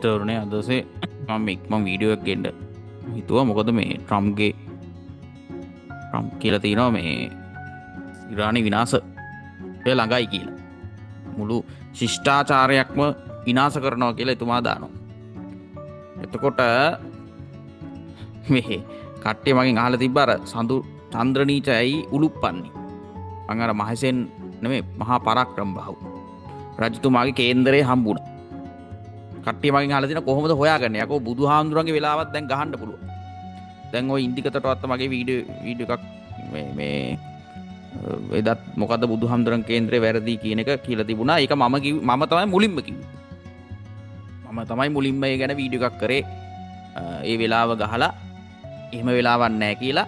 මිත්‍රවරුනේ අදසේ මම ඉක්මන් වීඩියෝ එකක් ගෙන්න හිතුවා. මොකද මේ ට්‍රම්ප් කියලා තියෙනවා මේ ඉරානි විනාශ වෙ ළඟයි කියලා. මුළු ශිෂ්ටාචාරයක්ම විනාශ කරනවා කියලා එතුමා දානවා. එතකොට මේ කට්ටිය මගෙන් අහලා තිබ්බ අර සඳු චන්ද්‍රනීචයයි උලුප්පන්නේ. මං අර මහසෙන් නෙමෙයි මහා පරාක්‍රම බහු රජතුමාගේ කේන්දරේ හම්බුණා. කට්ටිය මගෙන් අහලා තිනා කොහොමද හොයාගන්නේ? යකෝ බුදුහාමුදුරන්ගේ වෙලාවත් දැන් ගහන්න පුළුවන්. දැන් ওই ඉන්දිකටවත් මගේ වීඩියෝ එකක් මේ එදත් මොකද්ද බුදුහාමුදුරන් කේන්දරේ වැරදි කියන එක කියලා තිබුණා. ඒක මම තමයි මුලින්ම කිව්වේ. මම තමයි මුලින්ම ඒ ගැන වීඩියෝ එකක් කරේ. ඒ වෙලාව ගහලා එහෙම වෙලාවක් නැහැ කියලා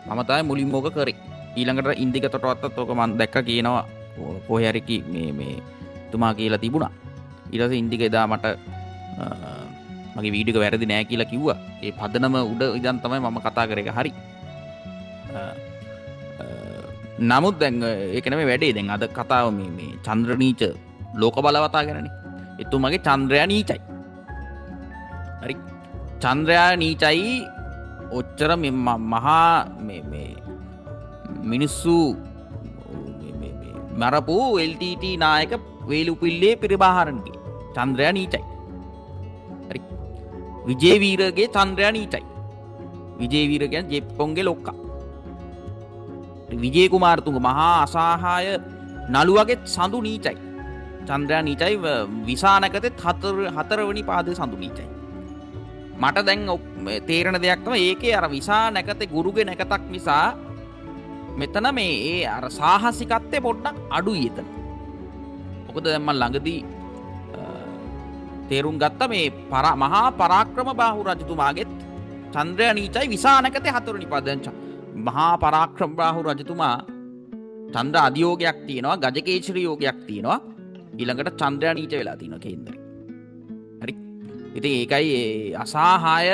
මම තමයි මුලින්ම ඕක කරේ. ඊළඟට ඉන්දිකටවත් ඕක මම දැක්ක කියනවා කොහේ හරි මේ තුමා කියලා තිබුණා. ඊට පස්සේ ඉන්දික එදා මට මගේ වීඩියෝ එක වැරදි නෑ කියලා කිව්වා. ඒ පදනම උඩ ඉඳන් තමයි මම කතා කරේ. හරි. නමුත් දැන් ඒක නෙමෙයි වැඩේ. දැන් අද කතාව මේ චන්ද්‍රනීච ලෝක බලවතා ගැනනේ. එතුමාගේ චන්ද්‍රයා නීචයි. හරි. චන්ද්‍රයා නීචයි ඔච්චර මහා මේ මිනිස්සු මරපු LTT නායක වේලුපිල්ලේ පිරිබාහරන්ගේ චන්ද්‍රයා නීචයි. හරි. විජේවීරගේ චන්ද්‍රයා නීචයි. විජේවීර කියන්නේ ජෙප්පොන්ගේ ලොක්කා. විජේ කුමාරතුංග මහා අසහාය නළුවගේ සඳු නීචයි. චන්ද්‍රයා නීචයි. විසානකතේ හතරවෙනි පාදේ සඳු නීචයි. මට දැන් තේරෙන දෙයක් තමයි ඒකේ අර විසානකතේ ගුරුගේ නැකතක් නිසා මෙතන මේ ඒ අර සාහසිකත්වය පොඩ්ඩක් අඩුයි එතන. මොකද දැන් මම ළඟදී තේරුම් ගත්ත මේ මහා පරාක්‍රම බාහු රජතුමාගෙත් චන්ද්‍රයා නීචයි විසානකතේ හතරවෙනි පාදෙන් මහා පරාක්‍රම බාහු රජතුමා චන්ද්‍ර අධියෝගයක් තියෙනවා, ගජකේසරි යෝගයක් තියෙනවා. ඊළඟට චන්ද්‍රයා නීච වෙලා තියෙනවා කේන්දරේ. හරි. ඉතින් ඒකයි අසහාය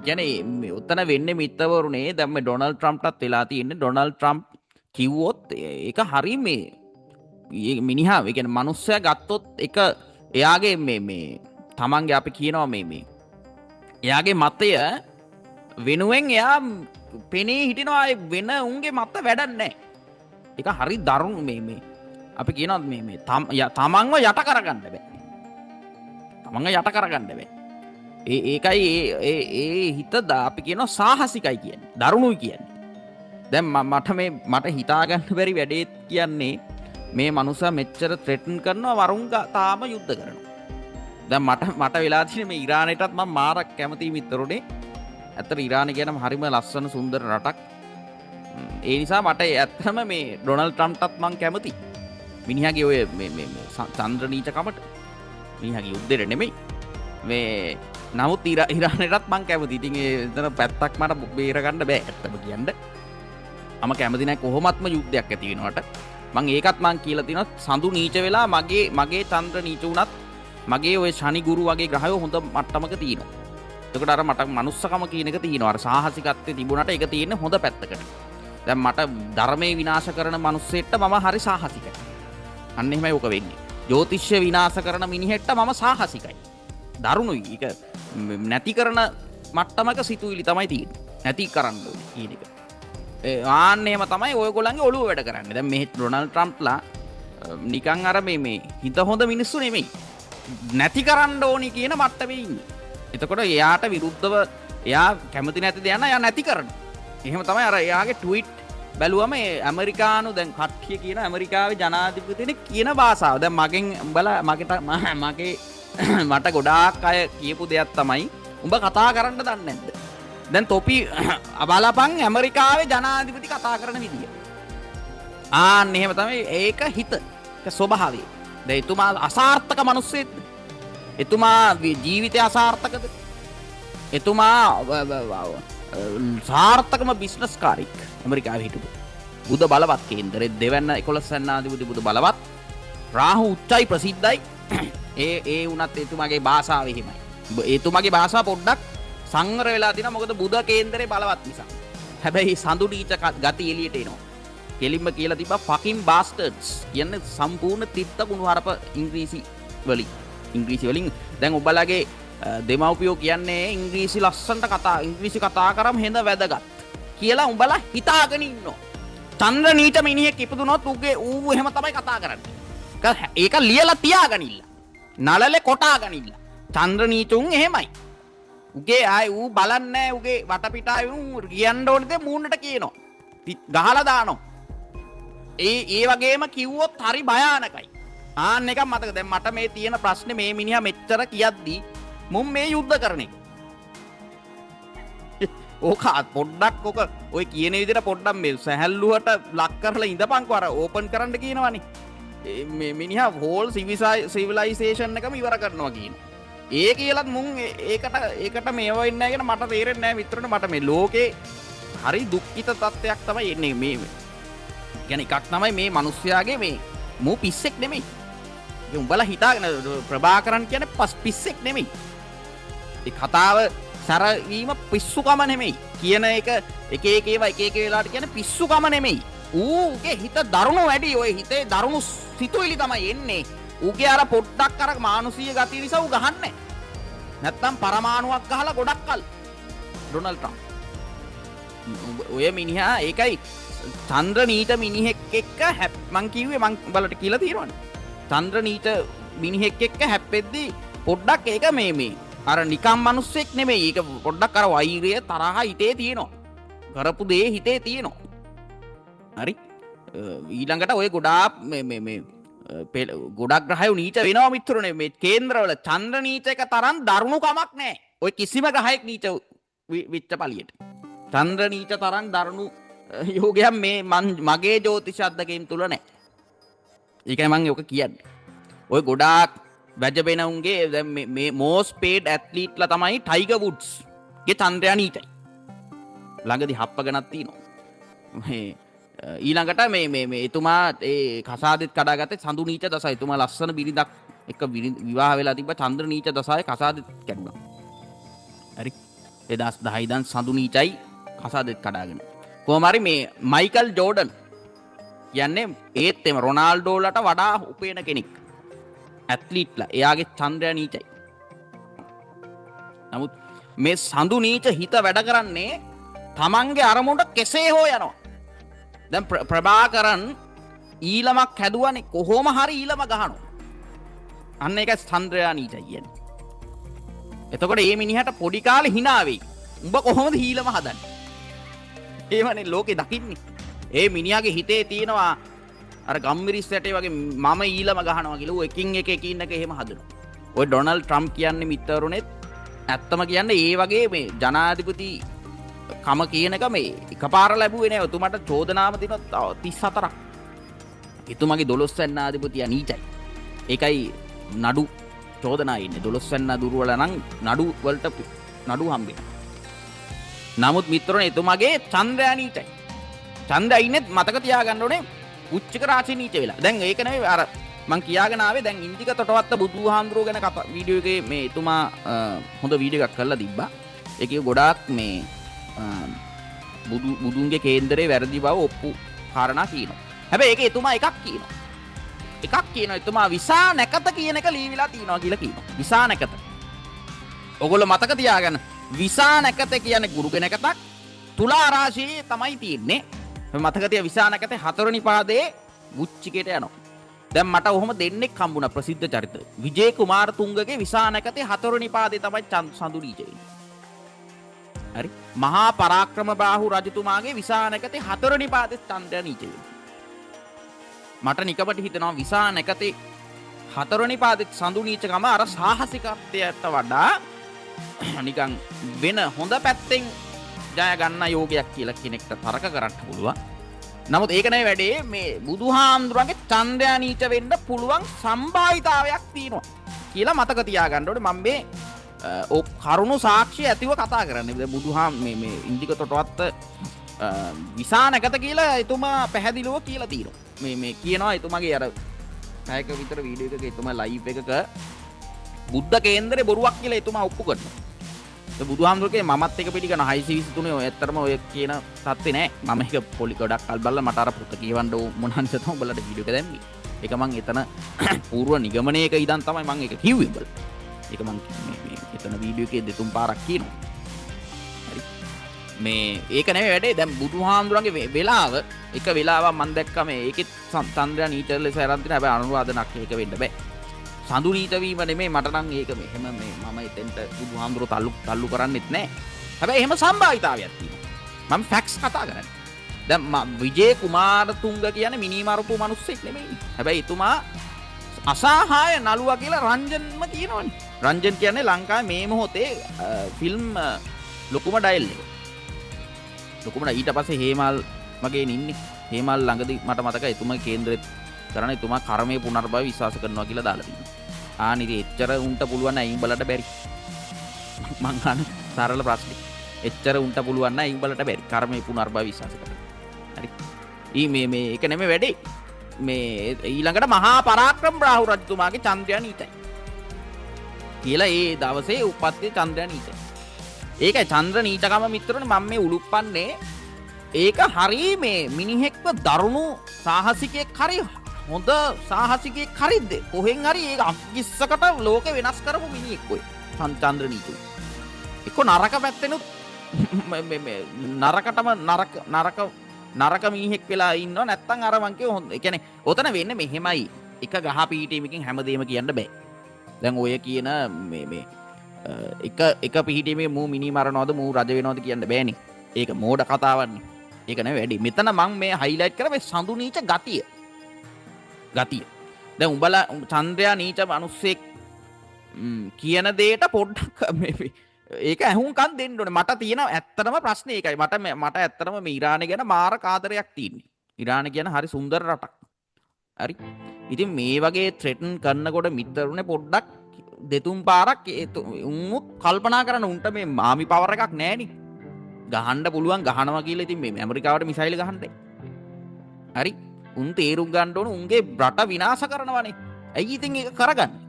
කියන්නේ උත්තන වෙන්නේ මිත්‍රවරුනේ. දැන් මේ ඩොනල්ඩ් ට්‍රම්ප්ටත් වෙලා තියෙන්නේ. ඩොනල්ඩ් ට්‍රම්ප් කිව්වොත් ඒක හරි මේ මිනිහා ඒ කියන්නේ මිනිස්සයා ගත්තොත් එක එයාගේ මේ තමන්ගේ අපි කියනවා මේ එයාගේ මතය වෙනුවෙන් එයා පෙනී හිටිනවා. වෙන උන්ගේ මත වැඩක් නැහැ. ඒක හරි දරුණු මේ අපි කියනවා මේ තමන්ව යට කරගන්න බෑ. තමන්ව යට කරගන්න බෑ. ඒකයි ඒ හිත අපි කියනවා සාහසිකයි කියන්නේ. දරුණුයි කියන්නේ. දැන් මට හිතා ගන්න බැරි වැඩේ කියන්නේ මේ මනුස්සයා මෙච්චර ත්‍රෙටන් කරනවා වරුන් තාම යුද්ධ කරනවා. දැන් මට වෙලා තියෙන මේ ඉරානයටත් මම මාරක් කැමතියි මිත්‍රෝනේ. ඇත්තට ඉරානය කියනම හරිම ලස්සන සුන්දර රටක්. ඒ නිසා මට ඇත්තම මේ ඩොනල්ඩ් ට්‍රම්ප්ටත් මම කැමතියි. මිනිහාගේ ඔය මේ චන්ද්‍රනීච කමට. මිනිහාගේ යුද්ධෙට නෙමෙයි. මේ නමුත් ඉරානයටත් මං කැමතියි. ඉතින් එතන පැත්තක් මට බේර ගන්න බෑ ඇත්තම කියන්න. මම කැමති නැහැ කොහොමත්ම යුද්ධයක් ඇති වෙනවට. මං ඒකත් මං කියලා තිනවා සඳු නීච වෙලා මගේ චන්ද්‍ර නීච වුණත් මගේ ඔය ශනි ගුරු වගේ ග්‍රහයෝ හොඳ මට්ටමක තියෙනවා. එතකොට අර මට මනුස්සකම කියන එක තියෙනවා. අර සාහසිකත්වයේ තිබුණාට ඒක තියෙන්නේ හොඳ පැත්තකට. දැන් මට ධර්මයේ විනාශ කරන මිනිස්සෙක්ට මම හරි සාහසිකයි. අන්න එහෙමයි ඔක වෙන්නේ. ජ්‍යොතිෂ්‍ය විනාශ කරන මිනිහෙක්ට මම සාහසිකයි. දරුණුයි. ඒක නැති කරන මට්ටමක සිතුවිලි තමයි තියෙන්නේ. නැති කරන්න ඕනේ කියන එක. ආන්න එහෙම තමයි ඔයගොල්ලන්ගේ ඔළුව වැඩ කරන්නේ. දැන් මේ ඩොනල්ඩ් ට්‍රම්ප්ලා නිකන් අර මේ හිත හොඳ මිනිස්සු නෙමෙයි. නැති කරන්න ඕනි කියන මට්ටමේ ඉන්නේ. එතකොට එයාට විරුද්ධව එයා කැමති නැති දේ එයා නැති කරනවා. එහෙම තමයි අර එයාගේ ට්වීට් බැලුවම ඇමරිකානු දැන් කට්ටිය කියන ඇමරිකාවේ ජනාධිපතිනේ කියන භාෂාව. දැන් මගෙන් උඹලා මට ගොඩාක් අය කියපු දෙයක් තමයි උඹ කතා කරන්න දන්නේ නැද්ද? දැන් තොපි බලපන් ඇමරිකාවේ ජනාධිපති කතා කරන විදිය. ආන්න එහෙම තමයි ඒක හිත. ඒක ස්වභාවය. දැන් එතුමා අසාර්ථක මිනිස්සෙක්ද? එතුමා ජීවිතය අසාර්ථකද? එතුමා සාර්ථකම බිස්නස් කාරෙක් ඇමරිකාවේ හිටපු. බුද බලවත් කේන්දරේ දෙවැන්න 11 සන්නාධිපති බුද බලවත්. රාහු උච්චයි ප්‍රසිද්ධයි. ඒ වුණත් එතුමාගේ භාෂාව එහෙමයි. එතුමාගේ භාෂාව පොඩ්ඩක් සංවර වෙලා තියෙනවා. මොකද බුද කේන්දරේ බලවත් නිසා. හැබැයි සඳු නීච ගති එළියට එනවා. කෙලින්ම කියලා තිබ්බා ෆකින් බාස්ටර්ඩ්ස් කියන්නේ සම්පූර්ණ තිත්ත කුණුහරුප ඉංග්‍රීසි වලින්. ඉංග්‍රීසි වලින් දැන් ඔබලගේ දෙමව්පියෝ කියන්නේ ඉංග්‍රීසි ලස්සනට ඉංග්‍රීසි කතා කරාම හෙඳ වැදගත් කියලා උඹලා හිතාගෙන ඉන්නවා. චන්ද්‍ර නීච මිනිහෙක් ඉපදුනොත් ඌ එහෙම තමයි කතා කරන්නේ. ඒක ලියලා තියාගනින්න. නළලේ කොටාගනින්න. චන්ද්‍ර නීචුන් එහෙමයි. උගේ ඌ බලන්නේ උගේ වටපිටාවේ ඌ කියන්න ඕනේ දේ මූණට කියනවා. ගහලා දානවා. ඒ වගේම කිව්වොත් හරි භයානකයි. ආන්න එකක් මතක. දැන් මට මේ තියෙන ප්‍රශ්නේ මේ මිනිහා මෙච්චර කියද්දි මුන් මේ යුද්ධ කරන එක. ඕක පොඩ්ඩක් ඔය කියන විදිහට පොඩ්ඩක් මේ සැහැල්ලුවට ලක් කරලා ඉඳපන්කෝ අර ඕපන් කරන්න කියනවනේ. මේ මිනිහා හෝල් සිවිලයිසේෂන් එකම ඉවර කරනවා කියනවා. ඒ කියලත් මුන් ඒකට මේව වෙන්නේ නැහැ කියන මට තේරෙන්නේ නැහැ මිත්‍රනේ. මට මේ ලෝකේ හරි දුක්ඛිත තත්ත්වයක් තමයි එන්නේ මේ. කියන්නේ එකක් තමයි මේ මිනිස්යාගේ මේ මූ පිස්සෙක් නෙමෙයි. ඒ උඹලා හිතාගෙන ප්‍රභාකරන් කියන්නේ පිස්සෙක් නෙමෙයි. ඒ කතාව සරවීම පිස්සුකම නෙමෙයි. කියන එක එක වෙලාවට කියන්නේ පිස්සුකම නෙමෙයි. ඌගේ හිත දරුණු වැඩි. ඔය හිතේ දරුණු සිතුවිලි තමයි එන්නේ. ඌගේ අර පොඩ්ඩක් අර මානුෂීය ගතිය නිසා ඌ ගහන්නේ. නැත්තම් පරමාණුවක් ගහලා ගොඩක් කල් ඩොනල්ඩ් ට්‍රම්ප්. ඔය මිනිහා ඒකයි චන්ද්‍ර නීච මිනිහෙක් එක්ක මං කිව්වේ මං බලට කියලා තියෙනවනේ. චන්ද්‍ර නීච මිනිහෙක් එක්ක හැප්පෙද්දි පොඩ්ඩක් ඒක මේ අර නිකම් මිනිස්සෙක් නෙමෙයි. ඒක පොඩ්ඩක් අර වෛරය තරහ හිතේ තියෙනවා. කරපු දේ හිතේ තියෙනවා. හරි. ඊළඟට ඔය ගොඩාක් ගොඩක් ග්‍රහයෝ නීච වෙනවා මිත්‍රනේ. මේ කේන්ද්‍රවල චන්ද්‍ර නීච එක තරම් දරුණු කමක් නැහැ. ඔය කිසිම ග්‍රහයක් නීච වෙච්ච පළියට. චන්ද්‍ර නීච තරම් දරුණු යෝගයක් මේ මගේ ජ්‍යොතිෂ අද්දකීම් තුල නැහැ. ඒකයි මම ඔක කියන්නේ. ඔය ගොඩාක් වැජබෙන උන්ගේ දැන් මේ most paid athlete ලා තමයි ටයිගර් වුඩ්ස් ගේ චන්ද්‍රයා නීචයි. ළඟදී හප්පගෙනක් තියෙනවා. මේ ඊළඟට මේ එතුමා ඒ කසාදෙත් කඩාගත්තේ සඳු නීච දසයි. එතුමා ලස්සන බිරිඳක් එක්ක විවාහ වෙලා තිබ්බ චන්ද්‍ර නීච දසයි කසාදෙත් කැඩුණා. හරි. 2010 ඉඳන් සඳු නීචයි කසාදෙත් කඩාගෙන. කොහොම හරි මේ මයිකල් ජෝඩන් කියන්නේ ඒත් එම රොනාල්ඩෝලට වඩා උපේන කෙනෙක්. ඇත්ලීට්ලා එයාගේ චන්ද්‍රයා නීචයි. නමුත් මේ සඳු නීච හිත වැඩ කරන්නේ තමන්ගේ අරමුණට කෙසේ හෝ යනවා. දැන් ප්‍රභාකරන් ඊළමක් හැදුවනේ කොහොම හරි ඊළම ගහනවා. අන්න ඒක චන්ද්‍රයා නීචයි කියන්නේ. එතකොට මේ මිනිහට පොඩි කාලේ hina වෙයි. උඹ කොහොමද ඊළම හදන්නේ? ඒවනේ ලෝකේ දකින්නේ. ඒ මිනිහාගේ හිතේ තියෙනවා අර ගම්මිරිස් ඇටේ වගේ මම ඊළම ගහනවා කියලා. ඌ එකින් එක එහෙම හදනවා. ඔය ඩොනල්ඩ් ට්‍රම්ප් කියන්නේ මිත්‍රරුනේත් ඇත්තම කියන්නේ ඒ වගේ මේ ජනාධිපති කම කියන එක මේ එකපාර ලැබුවේ නෑ. එතුමාට චෝදනාව දිනන 34ක්. එතුමාගේ 12 වෙනි ආධිපතියා නීචයි. ඒකයි නඩු චෝදනා ඉන්නේ. 12 වෙනි දුර්වල නම් නඩු වලට නඩු හම්බෙනවා. නමුත් මිත්‍රෝනේ එතුමාගේ චන්ද්‍රයා නීචයි. චන්ද්‍රයා ඉන්නේ මතක තියාගන්න ඕනේ උච්චක රාශි නීච වෙලා. දැන් ඒක නෙවෙයි අර මං කියාගෙන ආවේ දැන් ඉන්දික තොටවත්ත බුදුහාඳුරෝ ගැන වීඩියෝ එකේ මේ එතුමා හොඳ වීඩියෝ එකක් කරලා තිබ්බා. ඒකේ ගොඩාක් මේ බුදුන්ගේ කේන්දරේ වැරදි බව ඔප්පු කාරණා කියනවා. හැබැයි ඒකේ එතුමා එකක් කියනවා. එතුමා විසා නැකත කියන එක ලියවිලා තියනවා කියලා කියනවා. විසා නැකත. ඔයගොල්ලෝ මතක තියාගන්න. විසා නැකත කියන්නේ ගුරු කෙනෙක්ටක් තුලා රාශියේ තමයි තියෙන්නේ. මතක තියා විසා නැකතේ 4 වෙනි පාදයේ වුච්චිකේට යනවා. දැන් මට ඔහොම දෙන්නෙක් හම්බුණා ප්‍රසිද්ධ චරිත. විජේ කුමාරතුංගගේ විසා නැකතේ 4 වෙනි පාදයේ තමයි සඳු නීච වෙන්නේ. හරි. මහා පරාක්‍රම බාහු රජතුමාගේ විසා නැකතේ 4 වෙනි පාදයේ චන්ද්‍රයා නීච වෙන්නේ. මට නිකමට හිතෙනවා විසා නැකතේ 4 වෙනි පාදයේ සඳු නීචකම අර සාහසිකත්වයට වඩා නිකන් වෙන හොඳ පැත්තෙන් ජය ගන්න යෝගයක් කියලා කෙනෙක්ට තරක කරන්න පුළුවන්. නමුත් ඒක නෙවෙයි වැඩේ මේ බුදුහාමුදුරන්ගේ චන්ද්‍රයා නීච වෙන්න පුළුවන් සම්භාවිතාවයක් තියෙනවා කියලා මතක තියාගන්න ඕනේ. මම මේ කරුණු සාක්ෂි ඇතිව කතා කරන්නේ. බුදුහාම මේ ඉන්දික තොටවත්ත විසා නැකත කියලා එතුමා පැහැදිලිව කියලා තියෙනවා. මේ කියනවා එතුමාගේ අර පැයක විතර වීඩියෝ එකක එතුමා ලයිව් එකක බුද්ධ කේන්දරේ බොරුවක් කියලා එතුමා ඔප්පු කරනවා. ඒ බුදුහාමුදුරගේ මමත් එක පිටි කරන 623 ඔය ඇත්තටම ඔය කියන තත්ත්වේ නෑ. මම එක පොලි ගොඩක් කල් බලලා මට අර පුත කියවන්න මොනවාන්ද තමයි උඹලට වීඩියෝ එක දැම්මේ. ඒක මං එතන පූර්ව නිගමනයක ඉඳන් තමයි මං ඒක කිව්වේ උඹලා. ඒක මං මේ එතන වීඩියෝ එකේ දෙතුන් පාරක් කියනවා. හරි. මේ ඒක නෙමෙයි වැඩේ. දැන් බුදුහාමුදුරන්ගේ වෙලාව එක වෙලාවක් මං දැක්කම ඒකෙත් චන්ද්‍රයා නීච ලෙස ආරම්භ වෙන හැබැයි අනුරාධනක් ඒක වෙන්න බෑ. සඳු නීච වීම නෙමෙයි මට නම් ඒක මෙහෙම මේ මම එතෙන්ට බුදුහාමුදුරෝ තල්ලු කරන්නෙත් නෑ. හැබැයි එහෙම සම්භාවිතාවයක් තියෙනවා. මම ෆැක්ට්ස් කතා කරන්නේ. දැන් විජේ කුමාරතුංග කියන්නේ මිනිමරපු මිනිස්සෙක් නෙමෙයි. හැබැයි එතුමා අසහාය නළුවා කියලා රංජන්ම කියනවනේ. රංජන් කියන්නේ ලංකාවේ මේ මොහොතේ ෆිල්ම් ලොකුම ඩයල් එක. ලොකුම ඊට පස්සේ හේමල් මගේ ඉන්නේ. හේමල් ළඟදී මට මතකයි එතුමා කේන්දරෙත් කරන එතුමා කර්මයේ පුනර්භව විශ්වාස කරනවා කියලා දාලා තියෙනවා. ආනිදි එච්චර උන්ට පුළුවන් නෑ උඹලට බැරි. මං අහන සරල ප්‍රශ්නේ. එච්චර උන්ට පුළුවන් නෑ උඹලට බැරි. කර්මයේ පුනර්භව විශ්වාස කරන්න. හරි. මේ ඒක නෙමෙයි වැඩේ. මේ ඊළඟට මහා පරාක්‍රම රාහු රජතුමාගේ චන්ද්‍රයා නීචයි. කියලා ඒ දවසේ උපත්ති චන්ද්‍රයා නීචයි. ඒකයි චන්ද්‍ර නීචකම මිත්‍රනේ මම මේ උලුප්පන්නේ ඒක හරි මේ මිනිහෙක්ව දරුණු සාහසිකයෙක් හරි හොඳ සාහසිකයෙක් හරිද කොහෙන් හරි ඒක අගිස්සකට ලෝකෙ වෙනස් කරපු මිනිහෙක් ඔය චන්ද්‍ර නීචයි. එක්ක නරක පැත්තෙනුත් නරකටම නරක මිනිහෙක් වෙලා ඉන්නවා නැත්තම් අර මං කිව්ව හොඳ. ඒ කියන්නේ ඔතන වෙන්නේ මෙහෙමයි. එක ගහ පිහිටීමකින් හැමදේම කියන්න බෑ. දැන් ඔය කියන මේ එක පිහිටීමේ මූ මිනි මරනවද මූ රජ වෙනවද කියන්න බෑනේ. ඒක මෝඩ කතාවන්නේ. ඒක නෙවෙයි වැඩි. මෙතන මං මේ හයිලයිට් කරා මේ සඳු නීච ගතිය. දැන් උඹලා චන්ද්‍රයා නීච මිනිස්සෙක් කියන දෙයට පොඩ්ඩක් ඒක ඇහුම්කන් දෙන්න ඕනේ. මට තියෙන ඇත්තටම ප්‍රශ්නේ ඒකයි. මට ඇත්තටම මේ ඉරානය ගැන මාර කාදරයක් තියෙන්නේ. ඉරානය කියන හරි සුන්දර රටක්. හරි. ඉතින් මේ වගේ ත්‍රෙටන් කරනකොට මිත්‍රරුනේ පොඩ්ඩක් දෙතුන් පාරක් උන්මුත් කල්පනා කරන්න උන්ට මේ මාමි පවර් එකක් නැහෙනි. ගහන්න පුළුවන් ගහනවා කියලා ඉතින් මේ ඇමරිකාවට මිසයිල් ගහන්නේ. හරි. උන් තේරුම් ගන්න ඕන උන්ගේ රට විනාශ කරනවනේ. ඇයි ඉතින් ඒක කරගන්නේ?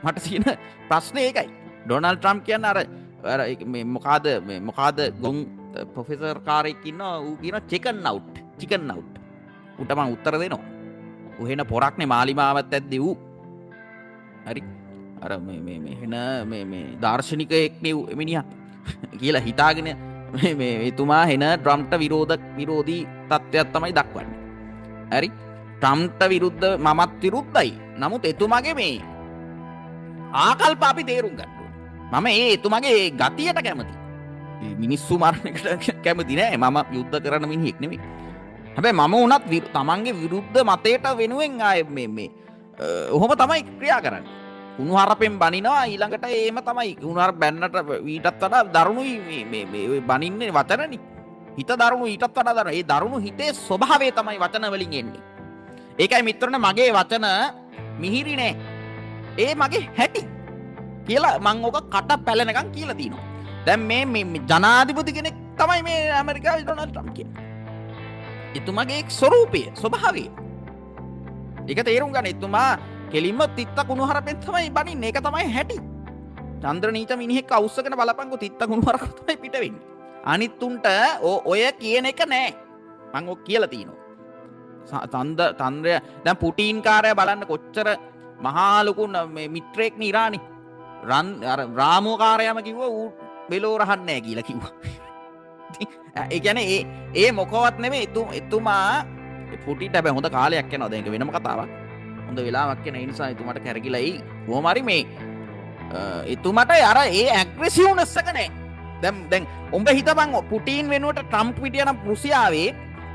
මට තියෙන ප්‍රශ්නේ ඒකයි. ඩොනල්ඩ් ට්‍රම්ප් කියන්නේ අර මේ මොකාද ගොන් ප්‍රොෆෙසර් කාරෙක් ඉන්නවා ඌ කියනවා චිකන් අවුට්. උට මං උත්තර දෙනවා. ඌ හෙන පොරක්නේ මාලිමාවත් ඇද්දි ඌ. හරි. අර මේ හෙන මේ දාර්ශනිකයෙක් නේ මිනිහා කියලා හිතාගෙන මේ එතුමා හෙන ට්‍රම්ප්ට විරෝධී තත්ත්වයක් තමයි දක්වන්නේ. හරි. ට්‍රම්ප්ට විරුද්ධ මමත් විරුද්ධයි. නමුත් එතුමාගේ මේ ආකල්ප අපි තේරුම් ගන්න. මම එතුමගේ ගතියට කැමති. මිනිස්සු මරණයකට කැමති නෑ. මම යුද්ධ කරන මිනිහෙක් නෙමෙයි. හැබැයි මම උනත් තමන්ගේ විරුද්ධ මතයට වෙනුවෙන් ආයේ මේ ඔහොම තමයි ක්‍රියා කරන්නේ. කුණුහරුපෙන් බනිනවා ඊළඟට ඒම තමයි කුණුහරුප බැන්නට ඊටත් වඩා දරුණුයි මේ ඔය බනින්නේ වචනනේ. හිත දරුණු ඊටත් වඩා දරුණු. ඒ දරුණු හිතේ ස්වභාවය තමයි වචන වලින් එන්නේ. ඒකයි මිත්‍රනේ මගේ වචන මිහිරි නෑ. ඒ මගේ හැටි. කියලා මං ඕක කට පැලෙනකන් කියලා තියෙනවා. දැන් මේ ජනාධිපති කෙනෙක් තමයි මේ ඇමරිකාවේ ඩොනල්ඩ් ට්‍රම්ප් කියන්නේ. එතුමාගේ ස්වරූපය, ස්වභාවය. ඒක තේරුම් ගන්න. එතුමා කෙලින්ම තිත්ත කුණුහරුපෙන් තමයි බනින්නේ. ඒක තමයි හැටි. චන්ද්‍ර නීච මිනිහෙක් අවුස්සගෙන බලපංකො තිත්ත කුණුහරුප තමයි පිට වෙන්නේ. අනිත් උන්ට ඔය කියන එක නෑ. මං ඔක් කියලා තියෙනවා. තන්ද්‍රය දැන් පුටින් කාර්යය බලන්න කොච්චර මහා ලොකු මේ මිත්‍රයෙක් නේ ඉරානේ. රාමෝ කාර්යයම කිව්වා ඌ බෙලෝ රහන්නේ නැහැ කියලා කිව්වා. ඒ කියන්නේ ඒ මොකවත් නෙමෙයි එතුමා පුටිට හැබැයි හොඳ කාලයක් යනවා. දැන් ඒක වෙනම කතාවක්. හොඳ වෙලාවක් යන නිසා එතුමාට කැරකිලා එයි. කොහොම හරි මේ එතුමාට අර ඒ ඇග්‍රෙසිව්නස් එක නැහැ. දැන් උඹ හිතපන් පුටින් වෙනුවට ට්‍රම්ප් පිටිය නම් රුසියාවේ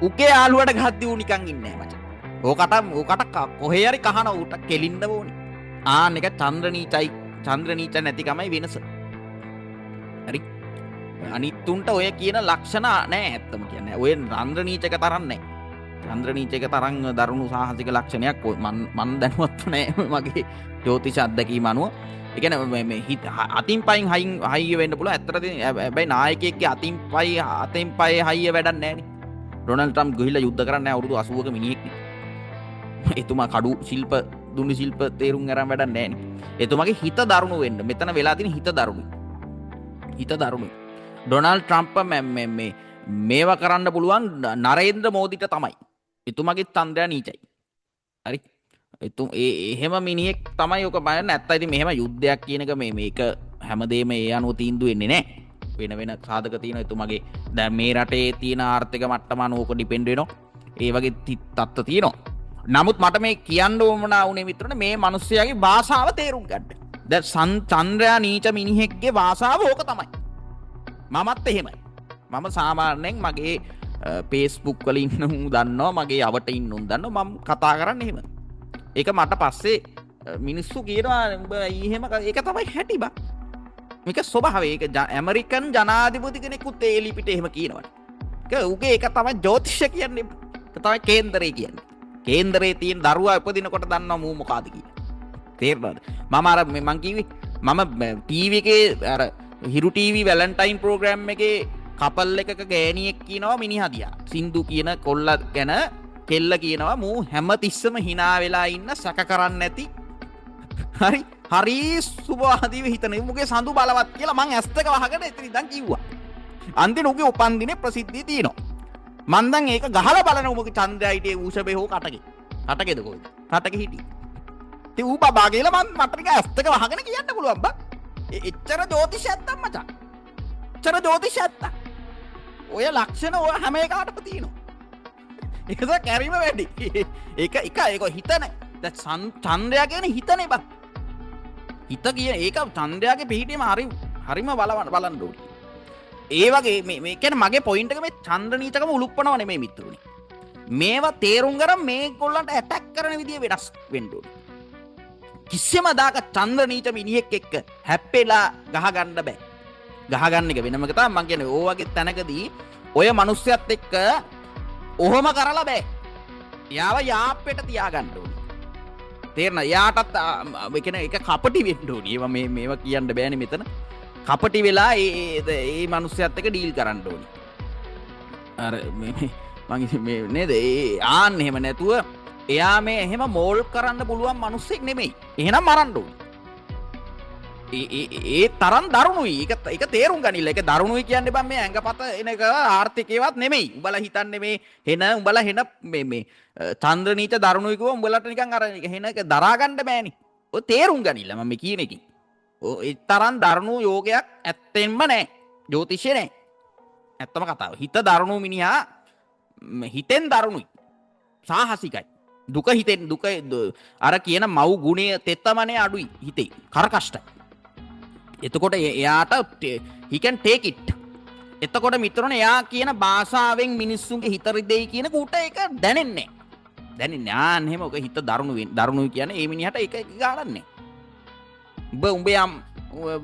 උගේ යාළුවට ගහද්දි ඌ නිකන් ඉන්නේ නැහැ මචං. ඕකට කොහේ හරි කහන ඌට කෙලින්න ඕනේ. ආන්න එක චන්ද්‍ර නීච නැතිකමයි වෙනස. හරි. අනිත් උන්ට ඔය කියන ලක්ෂණ නැහැ ඇත්තම කියන්නේ. ඔය චන්ද්‍ර නීචක තරම් නැහැ. චන්ද්‍ර නීචක තරම් දරුණු සාහසික ලක්ෂණයක් මන් දැනුවත් නැහැ මගේ ජ්‍යොතිෂ අත්දැකීම අනුව. ඒ කියන්නේ මේ අතින් පයින් හයිය වෙන්න පුළුවන්. ඇත්තට හැබැයි නායකයෙක්ගේ අතින් පයි හයිය වැඩක් නැහැ නේ. ඩොනල්ඩ් ට්‍රම්ප් ගිහිල්ලා යුද්ධ කරන්නේ අවුරුදු 80ක මිනිහෙක් නේ. එතුමා කඩු ශිල්ප දුන්නු ශිල්ප තේරුම් අරන් වැඩක් නැහැ නේ. එතුමාගේ හිත දරුණු වෙන්න. මෙතන වෙලා තියෙන හිත දරුණුයි. ඩොනල්ඩ් ට්‍රම්ප් මේවා කරන්න පුළුවන් නරේන්ද්‍ර මෝදිට තමයි. එතුමාගේ තන්ද්‍රයා නීචයි. හරි එතුම් එහෙම මිනිහෙක් තමයි ඔක බලන්න ඇත්ත ඉතින් මෙහෙම යුද්ධයක් කියන එක මේක හැමදේම ඒ අනුව තීන්දුව වෙන්නේ නැහැ වෙන සාධක තියෙනවා එතුමගේ දැන් මේ රටේ තියෙන ආර්ථික මට්ටම අනුව ඕක ඩිපෙන්ඩ් වෙනවා ඒ වගේ තත්ත්ව තියෙනවා නමුත් මට මේ කියන්න ඕමනා වුණේ මිත්‍රනේ මේ මිනිස්සයාගේ භාෂාව තේරුම් ගන්න දැන් චන්ද්‍රයා නීච මිනිහෙක්ගේ භාෂාව ඕක තමයි මමත් එහෙමයි මම සාමාන්‍යයෙන් මගේ Facebook වල ඉන්න උන් දන්නවා මගේ යවට ඉන්න උන් දන්නවා මම කතා කරන්නේ එහෙම ඒක මට පස්සේ මිනිස්සු කියනවා උඹ එහෙම ඒක තමයි හැටි බා මේක ස්වභාවය ඒක ඇමරිකන් ජනාධිපති කෙනෙකුත් ඒ ලිපිට එහෙම කියනවනේ ඒක උගේ ඒක තමයි ජ්‍යොතිෂ කියන්නේ ඒක තමයි කේන්දරේ කියන්නේ කේන්දරේ තියෙන දරුවා උපදිනකොට දන්නවා මූ මොකಾದ කියලා තේරෙනවද මම අර මං කිව්වේ මම ටීවී එකේ අර හිරු ටීවී වැලන්ටයින් ප්‍රෝග්‍රෑම් එකේ කපල් එකක ගෑණියෙක් කියනවා මිනිහා දිහා සින්දු කියන කොල්ල ගැන කෙල්ල කියනවා මූ හැමතිස්සම hina වෙලා ඉන්න සැක කරන්නේ නැති හරි සුභවාදීව හිතන මුගේ සඳු බලවත් කියලා මං ඇස් දෙක වහගෙන එතන ඉඳන් කිව්වා අන්තිම උගේ උපන්දිනේ ප්‍රසිද්ධිය තියෙනවා මන් දැන් ඒක ගහලා බලන උමගේ චන්ද්‍රයා හිටියේ ඌෂබේ හෝ කටකේද කොයිද කටකේ හිටියේ ඉතින් ඌ බබා කියලා මට නිකන් ඇස් දෙක වහගෙන කියන්න පුළුවන් බා එච්චර ජෝතිෂයක් තමයි මචං එච්චර ජෝතිෂයක් ඔය ලක්ෂණ ඔය හැම එකකටම තියෙනවා ඒක කැරිම වැඩි ඒක හිතනේ දැන් චන්ද්‍රයා කියන්නේ හිතනේ බා හිත කිය ඒක චන්ද්‍රයාගේ පිහිටීම හරිම බලන්න ඕනේ ඒ වගේ මේ කියන්නේ මගේ පොයින්ට් එක මේ චන්ද්‍ර නීචකම උලුප්පනව නෙමෙයි මිත්‍රෝනි මේවා තේරුම් ගන්න මේගොල්ලන්ට ඇටැක් කරන විදිය වෙනස් වෙන්න ඕනේ කිසිම දාක චන්ද්‍ර නීච මිනිහෙක් එක්ක හැප්පෙලා ගහගන්න බෑ ගහගන්න එක වෙනම එක තමයි මම කියන්නේ ඕ වගේ තැනකදී ඔය මිනිස්සුත් එක්ක ඔහොම කරලා බෑ යාව යාප්පෙට තියාගන්න ඕනේ තේරෙනවද යාටත් ඒ කියන්නේ ඒක කපටි වෙන්න ඕනේ ඒවා මේවා කියන්න බෑනේ මෙතන කපටි වෙලා ඒ මිනිස්සුත් එක්ක ඩීල් කරන්න ඕනේ අර මේ නේද ආන්න එහෙම නැතුව එයා මේ එහෙම මෝල් කරන්න පුළුවන් මිනිස්සෙක් නෙමෙයි එහෙනම් මරන්න ඕනේ ඒ තරම් දරුණුයි ඒක තේරුම් ගනින්න ඒක දරුණුයි කියන්නේ බං මේ ඇඟපත එන එක ආර්ථිකේවත් නෙමෙයි උඹලා හිතන්නේ මේ උඹලා හෙන මේ චන්ද්‍ර නීච දරුණුයි කිව්ව උඹලට නිකන් අර හෙන එක දරා ගන්න බෑනේ ඔය තේරුම් ගනින්න මම මේ කියන එකකින් ඔය තරම් දරුණු යෝගයක් ඇත්තෙන්ම නැහැ ජ්‍යොතිෂේ නැහැ ඇත්තම කතාව හිත දරුණු මිනිහා හිතෙන් දරුණුයි සාහසිකයි දුක හිතෙන් දුක අර කියන මව් ගුණය තෙත්තමනේ අඩුයි හිතේ කරකෂ්ටයි එතකොට එයාට he can take it එතකොට මිත්‍රෝනේ එයා කියන භාෂාවෙන් මිනිස්සුන්ගේ හිත රිදෙයි කියන කුට ඒක දැනෙන්නේ ආන්න එහෙම ඔක හිත දරුණුයි කියන්නේ ඒ මිනිහට ඒක ගානන්නේ උඹ යම්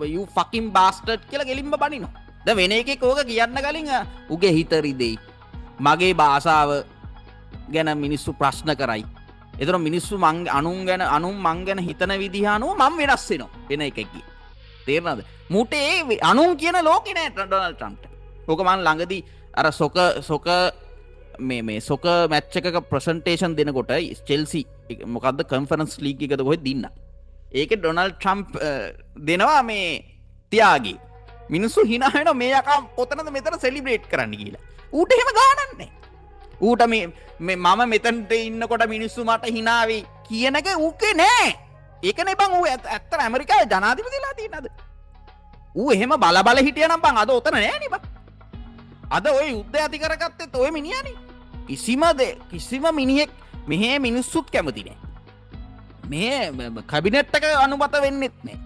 you fucking bastard කියලා ගෙලින්ම බනිනවා දැන් වෙන එකෙක් ඕක කියන්න කලින් උගේ හිත රිදෙයි මගේ භාෂාව ගැන මිනිස්සු ප්‍රශ්න කරයි එතන මිනිස්සු අනුන් මං ගැන හිතන විදිහ අනුව මම වෙනස් වෙනවා වෙන එකෙක්ගේ තේරෙනවද මුටේ අනුන් කියන ලෝකේ නෑ ඩොනල්ඩ් ට්‍රම්ප්ට ඕක මම ළඟදී අර සොක මේ සොක මැච් එකක ප්‍රසන්ටේෂන් දෙනකොට චෙල්සි මොකද්ද කන්ෆරන්ස් ලීග් එකද කොහෙද දින්න ඒකේ ඩොනල්ඩ් ට්‍රම්ප් දෙනවා මේ තියාගේ මිනිස්සු hina වෙනවා මේ යකා කොතනද මෙතන සෙලිබ්‍රේට් කරන්න කියලා ඌට එහෙම ගානක් නෑ ඌට මේ මම මෙතනට ඉන්නකොට මිනිස්සු මට hina වෙයි කියන එක ඌකේ නෑ ඒකනේ බං ඌ ඇත්තට ඇමරිකාවේ ජනාධිපතිලා තියෙනද ඌ එහෙම බල හිටියනම් බං අද ඔතන නෑනේ බං අද ඔය යුද්ධය ඇති කරගත්තෙත් ඔය මිනිහානේ කිසිම මිනිහෙක් මෙහෙ මිනිස්සුත් කැමති නෑ මේ කැබිනට් එක අනුමත වෙන්නෙත් නෑ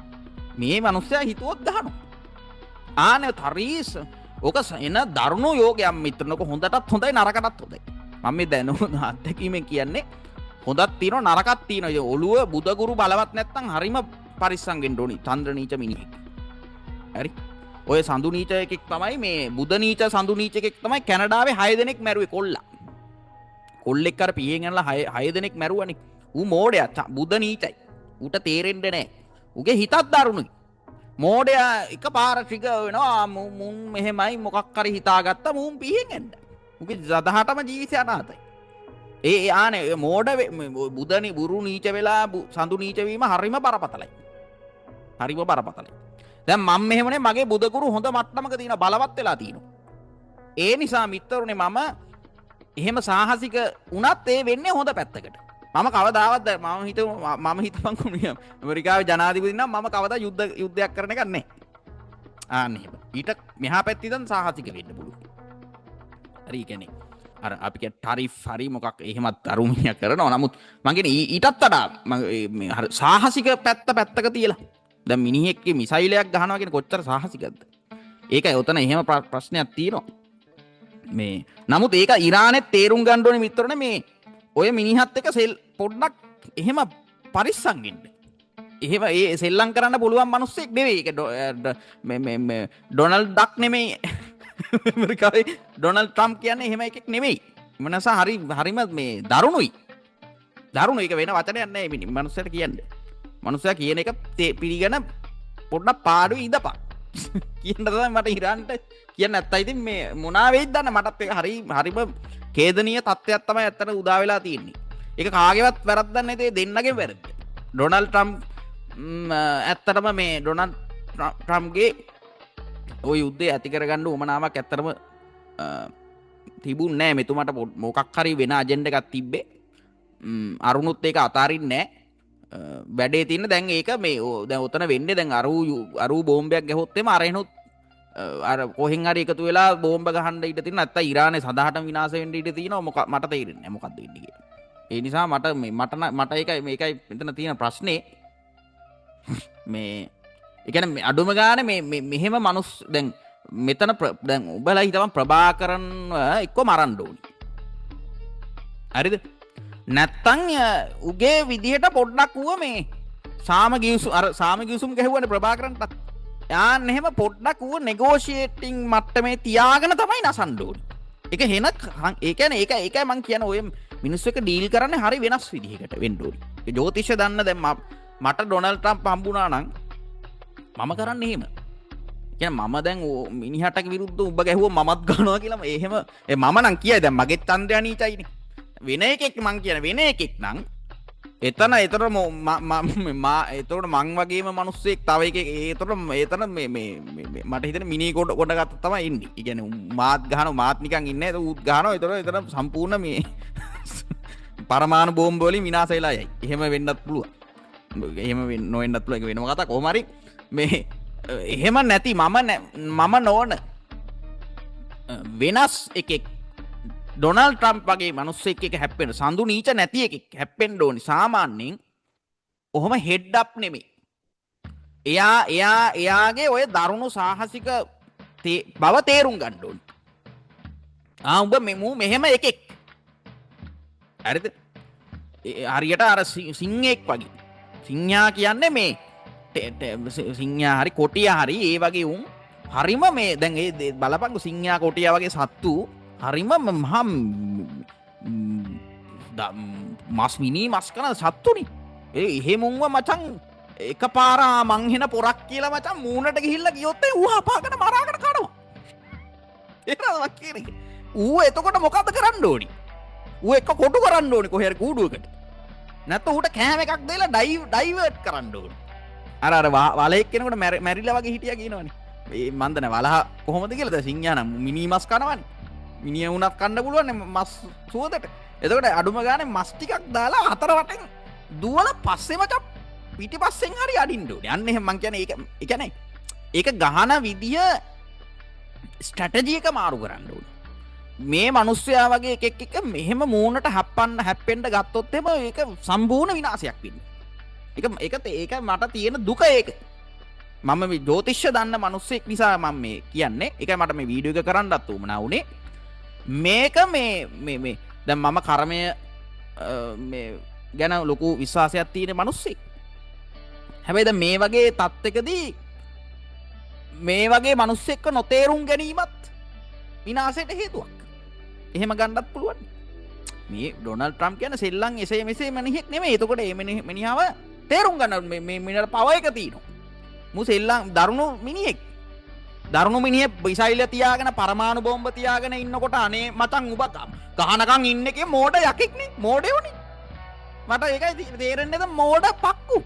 මේ මිනිස්සයා හිතුවොත් ගහනවා ආනේ තරීස් ඕක එන දරුණු යෝගයක් මිත්‍රනක හොඳටත් හොඳයි නරකටත් හොඳයි මම මේ දැනුම අත්දැකීමෙන් කියන්නේ හොඳක් තියෙනවා නරකක් තියෙනවා ඔළුව බුදගුරු බලවත් නැත්නම් හරිම පරිස්සම් වෙන්න ඕනි චන්ද්‍ර නීච මිනිහෙක් හරි ඔය සඳු නීච එකෙක් තමයි මේ බුද නීච සඳු නීච එකෙක් තමයි කැනඩාවේ 6 දෙනෙක් මැරුවේ කොල්ලෙක් අර පියෙන් යනලා 6 දෙනෙක් මැරුවනේ ඌ මෝඩයා බුද නීචයි ඌට තේරෙන්නේ නැහැ ඌගේ හිතත් දරුණුයි මෝඩයා එකපාර ට්‍රිගර් වෙනවා මුන් මෙහෙමයි මොකක් හරි හිතාගත්තා මුන් පියෙන් යන්න ඌගේ සදාටම ජීවිතය අනාතයි ඒ ආනේ මෝඩ බුදනි බුරු නීච වෙලා සඳු නීච වීම හරිම බරපතලයි දැන් මම මෙහෙමනේ මගේ බුදගුරු හොඳ මට්ටමක තියෙන බලවත් වෙලා තියෙනවා ඒ නිසා මිත්‍රෝනේ මම එහෙම සාහසික වුණත් ඒ වෙන්නේ හොඳ පැත්තකට මම කවදාවත් මම හිතපන්කුණිය ඇමරිකාවේ ජනාධිපති නම් මම කවදා යුද්ධයක් කරන එකක් නැහැ. ආන්න එහෙම. ඊට මෙහා පැත්තේ ඉඳන් සාහසික වෙන්න පුළුවන්. හරි කියන්නේ අර අපි කිය ටරිෆ් හරි මොකක් එහෙමත් අරුමිනිය කරනවා. නමුත් මං කියන්නේ ඊටත් වඩා මේ සාහසික පැත්තක තියලා දැන් මිනිහෙක්ගේ මිසයිලයක් ගහනවා කියන කොච්චර සාහසිකද? ඒකයි උතන එහෙම ප්‍රශ්නයක් තියෙනවා. මේ නමුත් ඒක ඉරානෙත් තේරුම් ගන්න ඕනේ මිත්‍රනේ මේ ඔය මිනිහත් එක පොඩ්ඩක් එහෙම පරිස්සම් වෙන්න. එහෙම ඒ සෙල්ලම් කරන්න පුළුවන් මිනිස්සෙක් නෙවෙයි. ඒක මේ ඩොනල්ඩ් ඩක් නෙමෙයි. ඇමරිකාවේ ඩොනල්ඩ් ට්‍රම්ප් කියන්නේ එහෙම එකෙක් නෙමෙයි. මනස හරිම මේ දරුණුයි. දරුණු ඒක වෙන වචනයක් නෑ මේ මිනිස්සුන්ට කියන්නේ. මිනිස්සයා කියන එක පිළිගෙන පොඩ්ඩක් පාඩුවේ ඉඳපන්. කියන්න තමයි මට ඉරාන්ට කියන්න නැත්තම් ඉතින් මේ මොනවා වෙයිද දන්න මටත් ඒක හරිම ඛේදනීය තත්ත්වයක් තමයි ඇත්තට උදා වෙලා තියෙන්නේ. ඒක කාගේවත් වැරද්දක් නැතේ දෙන්නගේ වැරද්ද. ඩොනල්ඩ් ට්‍රම්ප් ඇත්තටම මේ ඩොනල්ඩ් ට්‍රම්ප්ගේ ওই යුද්ධය ඇති කරගන්න උවමනාවක් ඇත්තටම තිබුණේ නැහැ. මෙතුමාට මොකක් හරි වෙන අජෙන්ඩා එකක් තිබ්බේ. අරුණුත් ඒක අතාරින්නේ නැහැ. වැඩේ තියෙන දැන් ඒක මේ දැන් උතන වෙන්නේ දැන් අරු බෝම්බයක් ගැහුවොත් එම අරහෙනුත් අර කොහෙන් හරි එකතු වෙලා බෝම්බ ගහන්න ඉඩ තියෙන නැත්නම් ඉරානේ සදාටම විනාශ වෙන්න ඉඩ තියෙනවා. මට තේරෙන්නේ නැහැ මොකක්ද වෙන්නේ කියලා. ඒ නිසා මට මේකයි මෙතන තියෙන ප්‍රශ්නේ මේ ඒ කියන්නේ අඩුම ගානේ මේ මෙහෙම මිනිස් දැන් මෙතන දැන් උඹලා හිතවන් ප්‍රභාකරන් එක්ක මරන්න ඕනි. හරිද? නැත්තම් උගේ විදිහට පොඩ්ඩක් ඌව මේ සාම ගිවිසුම් ගැහුවනේ ප්‍රභාකරන්ටත්. යාන්න එහෙම පොඩ්ඩක් ඌව නෙගෝෂියේටිං මට්ටමේ තියාගෙන තමයි නසන්න ඕනි. ඒක හෙන ඒ කියන්නේ ඒකයි මං කියන්නේ ඔය මිනිස්සු එක ඩීල් කරන්නේ හරි වෙනස් විදිහකට වෙන්න ඕනි. ඒ ජ්‍යොතිෂය දන්න දැන් මට ඩොනල්ඩ් ට්‍රම්ප් හම්බුණා නම් මම කරන්නේ එහෙම. කියන්නේ මම දැන් මිනිහට විරුද්ධව උඹ ගැහුවොත් මමත් ගන්නවා කියලා එහෙම මම නම් කියයි දැන් මගේ චන්ද්‍රයා නීචයිනේ. වෙන එකෙක් මං කියන වෙන එකෙක් නම් එතන එතකොට මං වගේම මිනිස්සෙක් තව එකෙක් එතන මේ මට හිතෙන මිනි කොට ගත්තා තමයි ඉන්නේ. ඒ කියන්නේ මාත් ගහනවා මාත් නිකන් ඉන්නේ නැහැ. ඌත් ගහනවා. එතන සම්පූර්ණ මේ පරමාණු බෝම්බ වලින් විනාශ වෙලා යයි. එහෙම වෙන්නත් පුළුවන්. එහෙම නොවෙන්නත් පුළුවන්. ඒක වෙනම කතාවක්. කොහොම හරි මේ එහෙම නැති මම නොවන වෙනස් එකෙක් ඩොනල්ඩ් ට්‍රම්ප් වගේ මිනිස්සෙක් එක හැප්පෙන්න සඳු නීච නැති එකෙක් හැප්පෙන්න ඕනි. සාමාන්‍යයෙන් ඔහොම හෙඩ් අප් නෙමෙයි. එයාගේ ඔය දරුණු සාහසික බව තේරුම් ගන්න ඕනි. උඹ මෙහෙම එකෙක්. හරිද? හරියට අර සිංහෙක් වගේ. සිංහා කියන්නේ මේ සිංහා හරි කොටිය හරි ඒ වගේ උන් හරිම මේ දැන් ඒ බලපංගු සිංහා කොටිය වගේ සත්තු හරිම මහා මස් මිනි මස් කන සත්තුනේ. එහෙම උන්ව මචං එකපාර මං හෙන පොරක් කියලා මචං මූණට ගිහිල්ලා ගියොත් ඌ හපාගෙන මරාගෙන කනවා. ඒකම කියන්නේ. ඌ එතකොට මොකද කරන්න ඕනි? ඌ එක කොටු කරන්න ඕනි කොහේ හරි කූඩුවකට. නැත්නම් ඌට කෑම එකක් දෙලා ඩයිවර්ට් කරන්න ඕනි. අර වලෙක් කෙනෙකුට මැරිලා වගේ හිටියා කියනවනේ. මේ මන්දන වලහ කොහොමද කියලාද සිංහා නම් මිනි මස් කනවනේ. මිනිහ වුණත් කන්න පුළුවන් මස් සුවදට. එතකොට අඩුම ගානේ මස් ටිකක් දාලා හතර වටෙන් දුවලා පස්සේ මචං පිටිපස්සෙන් හරි අඩින්න ඕනේ. අන්න එහෙම මං කියන්නේ ඒ කියන්නේ ඒක ගහන විදිය ස්ට්‍රැටජි එක මාරු කරන්න ඕනේ. මේ මිනිස්සයා වගේ එකෙක් මෙහෙම මූණට හැප්පෙන්න ගත්තොත් එහෙම ඒක සම්පූර්ණ විනාශයක් වෙන්නේ. ඒක මට තියෙන දුක ඒක. මම මේ ජ්‍යොතිෂ්‍ය දන්න මිනිස්සෙක් නිසා මම මේ කියන්නේ. ඒකයි මට මේ වීඩියෝ එක කරන්නත් උවමනා වුනේ. මේක මේ දැන් මම කර්මය මේ ගැන ලොකු විශ්වාසයක් තියෙන මිනිස්සෙක්. හැබැයි දැන් මේ වගේ තත්ත්වකදී මේ වගේ මිනිස්සෙක්ව නොතේරුම් ගැනීමත් විනාශයට හේතුවක්. එහෙම ගන්නත් පුළුවන්. මේ ඩොනල්ඩ් ට්‍රම්ප් කියන සෙල්ලම් එසේ මෙසේ මිනිහෙක් නෙමෙයි. එතකොට මේ මිනිහව තේරුම් ගන්න මේ මිනිහට පව එක තියෙනවා. මු සෙල්ලම් දරුණු මිනිහෙක්. දරුණු මිනිහෙක් මිසයිල් තියාගෙන පරමාණු බෝම්බ තියාගෙන ඉන්නකොට අනේ මචං උඹ ගහනකම් ඉන්න එකේ මෝඩ යකෙක්නේ. මෝඩයෝනේ. මට ඒකයි තේරෙන්නේ නැද මෝඩ පක්කු.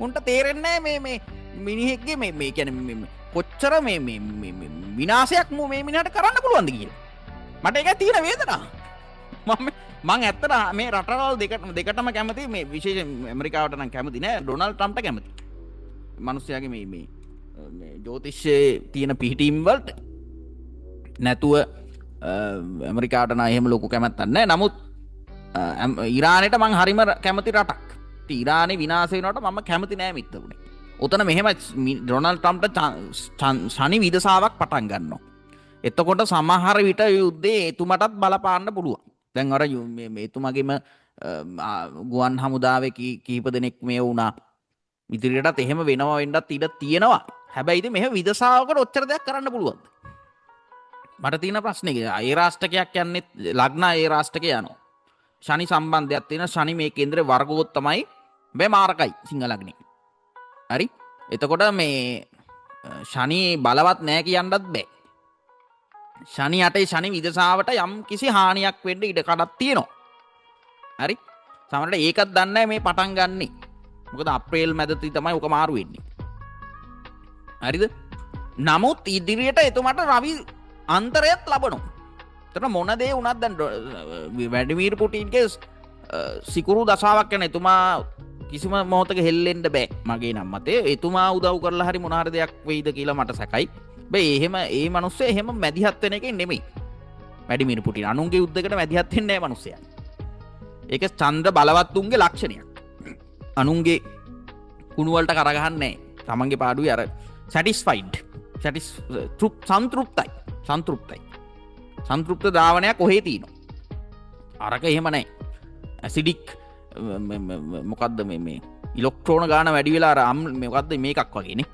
උන්ට තේරෙන්නේ මේ මිනිහෙක්ගේ මේ කියන්නේ කොච්චර මේ විනාශයක් මේ මිනිහට කරන්න පුළුවන්ද කියලා. මට ඒකයි තියෙන වේදනාව. මං ඇත්තට මේ රටවල් දෙකටම කැමති මේ විශේෂ ඇමරිකාවට නම් කැමති නෑ ඩොනල්ඩ් ට්‍රම්ප්ට කැමති. මිනිස්සයාගේ මේ ජ්‍යොතිෂයේ තියෙන පිහිටීම් වලට නැතුව ඇමරිකාවට නම් එහෙම ලොකු කැමැත්තක් නෑ. නමුත් ඉරානයට මං හරිම කැමති රටක්. ඉරානේ විනාශ වෙනවට මම කැමති නෑ මිත්තුනේ. උතන මෙහෙම ඩොනල්ඩ් ට්‍රම්ප්ට ශනි විදසාවක් පටන් ගන්නවා. එතකොට සමහර විට යුද්ධේ එතුමටත් බලපාන්න පුළුවන්. දැන් අර එතුමගේම ගුවන් හමුදාවේ කීප දෙනෙක් මේ වුණා. ඉදිරියටත් එහෙම වෙනවා වෙන්නත් ඉඩ තියෙනවා. හැබැයි ඉතින් මෙහෙම විදසාවකට ඔච්චර දෙයක් කරන්න පුළුවන්ද? මට තියෙන ප්‍රශ්නේ ඒ රාෂ්ටකයක් යන්නේ ලග්න ඒ රාෂ්ටකේ යනවා. ශනි සම්බන්ධයක් තියෙන ශනි මේ කේන්දරේ වර්ගවොත් තමයි මේ මාරකයි සිංහ ලග්නේ. හරි? එතකොට මේ ශනි බලවත් නැහැ කියන්නත් බෑ. ශනි යටේ ශනි විදසාවට යම් කිසි හානියක් වෙන්න ඉඩ කඩක් තියෙනවා. හරි? සමහරවිට ඒකත් දන්නේ නැහැ මේ පටන් ගන්නෙ. මොකද අප්‍රේල් මැදදී තමයි උක මාරු වෙන්නේ. හරිද? නමුත් ඉදිරියට එතුමාට රවි අන්තරයත් ලබනවා. එතන මොන දේ වුණත් දැන් වැඩිමීර් පුටින්ගේ සිකුරු දසාවක් යන එතුමා කිසිම මොහොතක හෙල්ලෙන්න බෑ මගේ නම් මතේ. එතුමා උදව් කරලා හරි මොන හරි දෙයක් වෙයිද කියලා මට සැකයි. බෑ එහෙම ඒ මිනිස්සේ එහෙම මැදිහත් වෙන එකේ නෙමෙයි. වැඩිමීර් පුටින් අනුන්ගේ යුද්ධයකට මැදිහත් වෙන්නේ නැහැ මිනිස්සයා. ඒක චන්ද්‍ර බලවත්තුන්ගේ ලක්ෂණයක්. අනුන්ගේ කුණු වලට කරගහන්නේ නැහැ. තමන්ගේ පාඩුවේ අර සැටිස්ෆයිඩ් සන්තෘප්තයි. සන්තෘප්ත ද්‍රාවණයක් ඔහේ තියෙනවා. අරක එහෙම නැහැ. ඇසිඩික් මොකද්ද මේ ඉලෙක්ට්‍රෝන ගාන වැඩි වෙලා අර මොකද්ද මේකක් වගේනේ.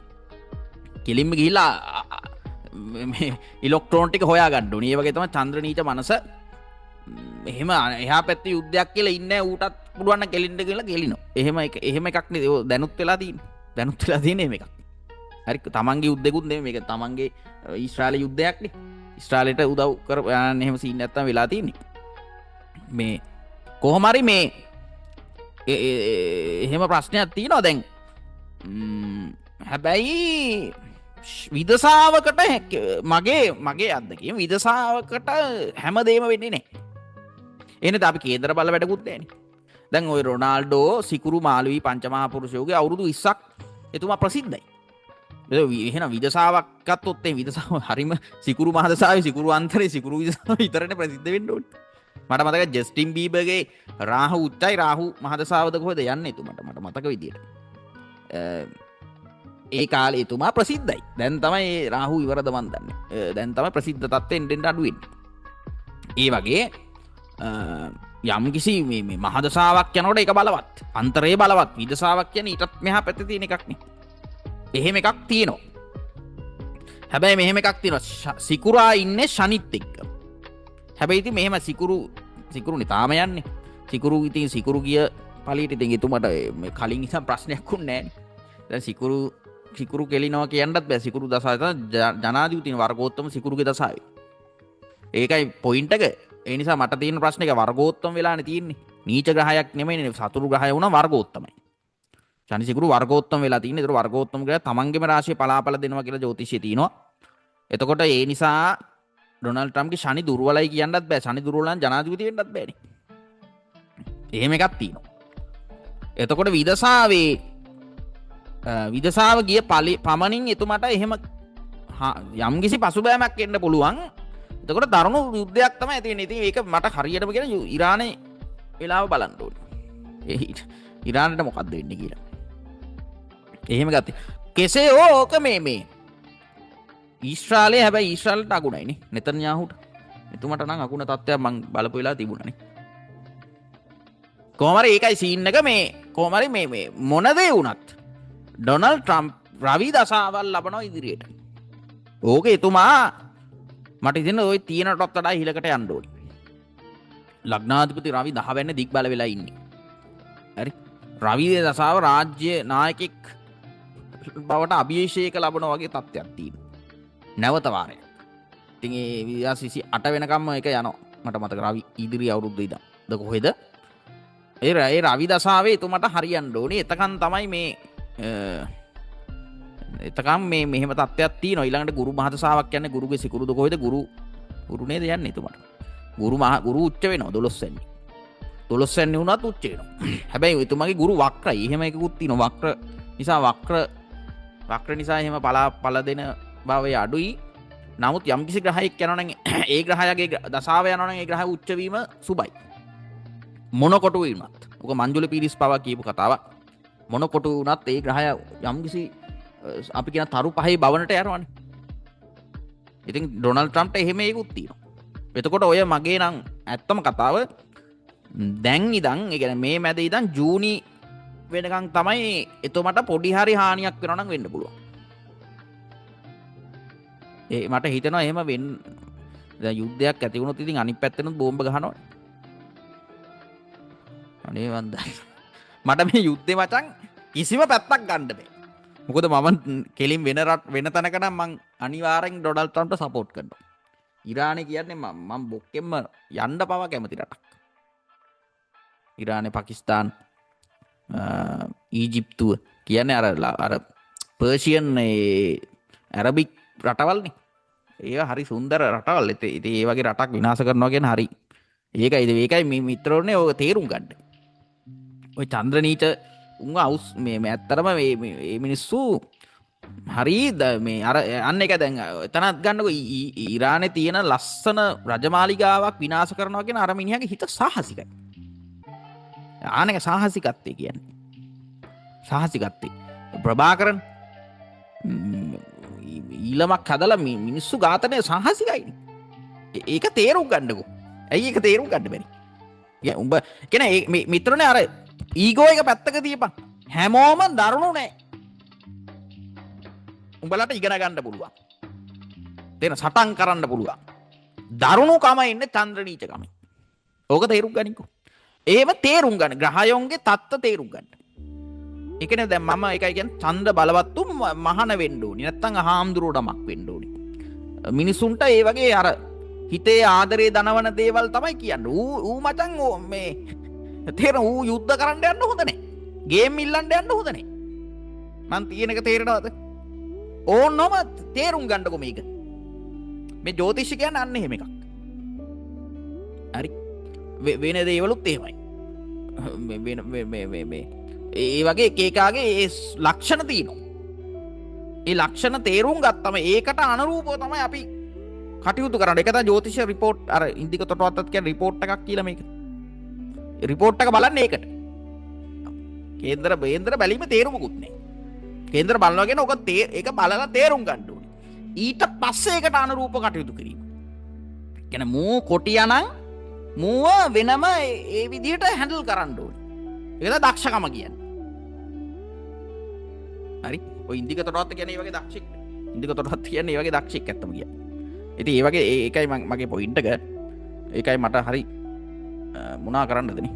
කෙලින්ම ගිහිල්ලා මේ ඉලෙක්ට්‍රෝන ටික හොයා ගන්න ඕනේ. ඒ වගේ තමයි චන්ද්‍රනීච මනස. එහෙම එහා පැත්තේ යුද්ධයක් කියලා ඉන්නේ ඌටත් පුළුවන් නම් කෙලින්න කියලා කෙලිනවා. එහෙම එකක් නේ දැනුත් වෙලා තියෙන්නේ. දැනුත් වෙලා තියෙන්නේ මේක. හරි තමන්ගේ යුද්ධෙකුත් නෙමෙයි මේක තමන්ගේ ඊශ්‍රායල යුද්ධයක් නේ. ඊශ්‍රායලට උදව් කර එහෙම සීන් නැත්තම් වෙලා තියෙන්නේ. මේ කොහොම හරි මේ එහෙම ප්‍රශ්නයක් තියෙනවා දැන්. හැබැයි විදසාවකට මගේ අත්දැකීම විදසාවකට හැමදේම වෙන්නේ නැහැ. එහෙනම් අපි කේන්දර බල වැඩකුත් නැහැනේ. දැන් ওই රොනාල්ඩෝ සිකුරු මාළුවී පංචමහා පුරුෂයෝගේ අවුරුදු 20ක් එතුමා ප්‍රසිද්ධයි. එහෙනම් විදසාවක් ගත්තොත් ඒ විදසාව හරිම සිකුරු මහදසාවේ සිකුරු අන්තරේ සිකුරු විදසාව විතරනේ ප්‍රසිද්ධ වෙන්න ඕනේ. මට මතකයි ජස්ටින් බීබර්ගේ රාහු උච්චයි රාහු මහදසාවද කොහෙද යන්නේ එතුමාට මට මතක විදියට. ඒ කාලේ එතුමා ප්‍රසිද්ධයි. දැන් තමයි රාහු ඉවරද මන් දන්නේ. දැන් තමයි ප්‍රසිද්ධ තත්ත්වෙන් දෙන්න අඩු වෙන්නේ. ඒ වගේ යම් කිසි මේ මහදසාවක් යනකොට ඒක බලවත්. අන්තරේ බලවත්. විදසාවක් කියන්නේ ඊටත් මෙහා පැත්තේ තියෙන එකක් නේ. එහෙම එකක් තියෙනවා. හැබැයි මෙහෙම එකක් තියෙනවා. සිකුරා ඉන්නේ ශනිත් එක්ක. හැබැයි ඉතින් මෙහෙම සිකුරුනේ තාම යන්නේ. සිකුරු ගිය පළියට ඉතින් එතුමට කලින් නිසා ප්‍රශ්නයක් වුණේ නැහැ. දැන් සිකුරු කෙලිනවා කියන්නත් බෑ. සිකුරු දසාව තමයි ජනාධිපතින වර්ගෝත්තම සිකුරුගේ දසාවයි. ඒකයි පොයින්ට් එක. ඒ නිසා මට තියෙන ප්‍රශ්නේ එක වර්ගෝත්තම වෙලානේ තියෙන්නේ. නීච ග්‍රහයක් නෙමෙයිනේ සතුරු ග්‍රහය වුණා වර්ගෝත්තමයි. ශනි සිකුරු වර්ගෝත්තම වෙලා තියෙන්නේ. ඒතර වර්ගෝත්තම කියලා තමන්ගේම රාශිය පලාපල දෙනවා කියලා ජ්‍යොතිෂයේ තියෙනවා. එතකොට ඒ නිසා ඩොනල්ඩ් ට්‍රම්ප්ගේ ශනි දුර්වලයි කියන්නත් බෑ. ශනි දුර්වල නම් ජනාධිපති වෙන්නත් බෑනේ. එහෙම එකක් තියෙනවා. එතකොට විදසාව ගිය පමණින් එතුමට එහෙම යම්කිසි පසුබෑමක් එන්න පුළුවන්. එතකොට දරුණු යුද්ධයක් තමයි තියෙන්නේ. ඉතින් ඒක මට හරියටම කියන ඉරානේ වෙලාව බලන්න ඕනේ. ඉරානට මොකද්ද වෙන්නේ කියලා. එහෙම ගත්තේ. කෙසේ ඕක මේ ඊශ්‍රායලයේ හැබැයි ඊශ්‍රායලට අගුණයි නේ. නෙතන්යාහුට. එතුමට නම් අගුණ තත්ත්වයක් මං බලපු වෙලාව තිබුණානේ. කොහොම හරි ඒකයි සීන් එක මේ කොහොම හරි මේ මොන දේ වුණත් ඩොනල්ඩ් ට්‍රම්ප් රවි දසාවල් ලබනවා ඉදිරියට. ඕක එතුමා මට ඉතින් ওই තියෙනටත් වඩා ඉහළකට යන්න ඕනේ. ලග්නාධිපති රවි 10 වෙනි දික් බල වෙලා ඉන්නේ. හරි. රවිගේ දසාව රාජ්‍ය නායකෙක් බවට අභිෂේක ලබන වගේ තත්ත්වයක් තියෙනවා. නැවත වාරයක්. ඉතින් ඒ 2028 වෙනකම්ම ඒක යනවා. මට මතක රවි ඉදිරි අවුරුද්ද ඉඳන් කොහෙද? ඒ රවි දසාවේ එතුමට හරියන්න ඕනේ. එතකන් තමයි මේ එතකම් මේ මෙහෙම තත්ත්වයක් තියෙනවා. ඊළඟට ගුරු මහදසාවක් කියන්නේ ගුරුගේ සිකුරුද කොහෙද? ගුරු නේද යන්නේ එතුමට. ගුරු උච්ච වෙනවා 12 වෙනි. 12 වෙනි වුණත් උච්ච වෙනවා. හැබැයි එතුමාගේ ගුරු වක්‍රයි. එහෙම එකකුත් තියෙනවා. වක්‍ර නිසා එහෙම පල දෙන භාවය අඩුයි. නමුත් යම්කිසි ග්‍රහයක් යනවා නම් ඒ ග්‍රහයගේ දශාව යනවා නම් ඒ ග්‍රහය උච්ච වීම සුබයි. මොන කොටු වීමත්. ඔක මංජුල පීරිස් පවා කියපු කතාවක්. මොන කොටු වුණත් ඒ ග්‍රහය යම්කිසි අපි කියන තරු පහේ බවනට යනවනේ. ඉතින් ඩොනල්ඩ් ට්‍රම්ප්ට එහෙම ඒකුත් තියෙනවා. එතකොට ඔය මගේ නම් ඇත්තම කතාව දැන් ඉඳන් ඒ කියන්නේ මේ මැද ඉඳන් ජූනි වෙනකන් තමයි එතුමට පොඩි හරි හානියක් වෙනවා නම් වෙන්න පුළුවන්. ඒ මට හිතෙනවා එහෙම වෙන්න දැන් යුද්ධයක් ඇති වුණොත් ඉතින් අනිත් පැත්තෙනුත් බෝම්බ ගහනවා. අනේ වන්ද මට මේ යුද්ධේ මචං කිසිම පැත්තක් ගන්න බෑ. මොකද මම කෙලින් වෙන තැනක නම් මං අනිවාර්යෙන් ඩොනල්ඩ් ට්‍රම්ප්ට සපෝට් කරනවා. ඉරානේ කියන්නේ මම බොක්කෙම යන්න පවා කැමති රටක්. ඉරානේ පාකිස්තාන් ඊජිප්තුව කියන්නේ අර පර්ෂියන් ඇරබික් රටවල්නේ. ඒක හරි සුන්දර රටවල්. ඉතින් ඒ වගේ රටක් විනාශ කරනවා කියන්නේ හරි. ඒකයි මේ මිත්‍රෝනේ ඔය තේරුම් ගන්න. ඔය චන්ද්‍රනීච උංග අවුස් මේ ඇත්තරම මේ මිනිස්සු හරි මේ අර අන්න එක දැන් එතනත් ගන්නකො ඉරානේ තියෙන ලස්සන රජමාලිගාවක් විනාශ කරනවා කියන අර මිනිහාගේ හිත සාහසිකයි. ආනක සාහසිකත්වය කියන්නේ. සාහසිකත්වය. ප්‍රභාකරන් ඊළමක් හදලා මිනිස්සු ඝාතනය සාහසිකයි. ඒක තේරුම් ගන්නකො. ඇයි ඒක තේරුම් ගන්න බැරි? උඹ කියන මිත්‍රනේ අර ඊගෝ එක පැත්තක තියපන්. හැමෝම දරුණු නෑ. උඹලට ඉගෙන ගන්න පුළුවන්. තේන සටන් කරන්න පුළුවන්. දරුණුකම ඉන්නේ චන්ද්‍රනීචකම. ඕක තේරුම් ගනින්කෝ. ඒව තේරුම් ගන්න. ග්‍රහයෝන්ගේ තත්ත්ව තේරුම් ගන්න. ඒ කියන්නේ දැන් මම එකයි කියන්නේ චන්ද්‍ර බලවත්තු මහාන වෙන්න ඕනි. නැත්තම් හාමුදුරුවෝටමක් වෙන්න ඕනි. මිනිසුන්ට ඒ වගේ අර හිතේ ආදරේ දනවන දේවල් තමයි කියන්නේ. ඌ මචං මේ තේරෙන ඌ යුද්ධ කරන්න යන්න හොඳ නැහැ. ගේම් ඉල්ලන්න යන්න හොඳ නැහැ. මං තියෙන එක තේරෙනවද? ඕනම තේරුම් ගන්නකො මේක. මේ ජ්‍යොතිෂ කියන්නේ අන්න එහෙම එකක්. හරි. වෙන දේවලුත් එහෙමයි. මේ ඒ වගේ එක එකාගේ ඒ ලක්ෂණ තියෙනවා. ඒ ලක්ෂණ තේරුම් ගත්තම ඒකට අනුරූපව තමයි අපි කටයුතු කරන්න. ඒක තමයි ජ්‍යොතිෂ රිපෝට් අර ඉන්දික තොටවත්තත් කියන රිපෝට් එකක් කියලා මේක. රිපෝට් එක බලන්න ඒකට. කේන්දර බැලීම තේරුමකුත් නැහැ. කේන්දර බලනවා කියන්නේ ඔක ඒක බලලා තේරුම් ගන්න ඕනේ. ඊට පස්සේ ඒකට අනුරූප කටයුතු කිරීම. කියන්නේ මූ කොටියානම් මූව වෙනම ඒ විදිහට හැන්ඩල් කරන්න ඕනේ. ඒක තමයි දක්ෂකම කියන්නේ. හරි. ඔය ඉන්දික තොටවත්ත කියන්නේ මේ වගේ දක්ෂෙක්. ඉන්දික තොටවත්ත කියන්නේ මේ වගේ දක්ෂෙක් ඇත්තම කියන්නේ. ඉතින් ඒ වගේ ඒකයි මගේ පොයින්ට් එක. ඒකයි මට හරි මොනා කරන්නද නේ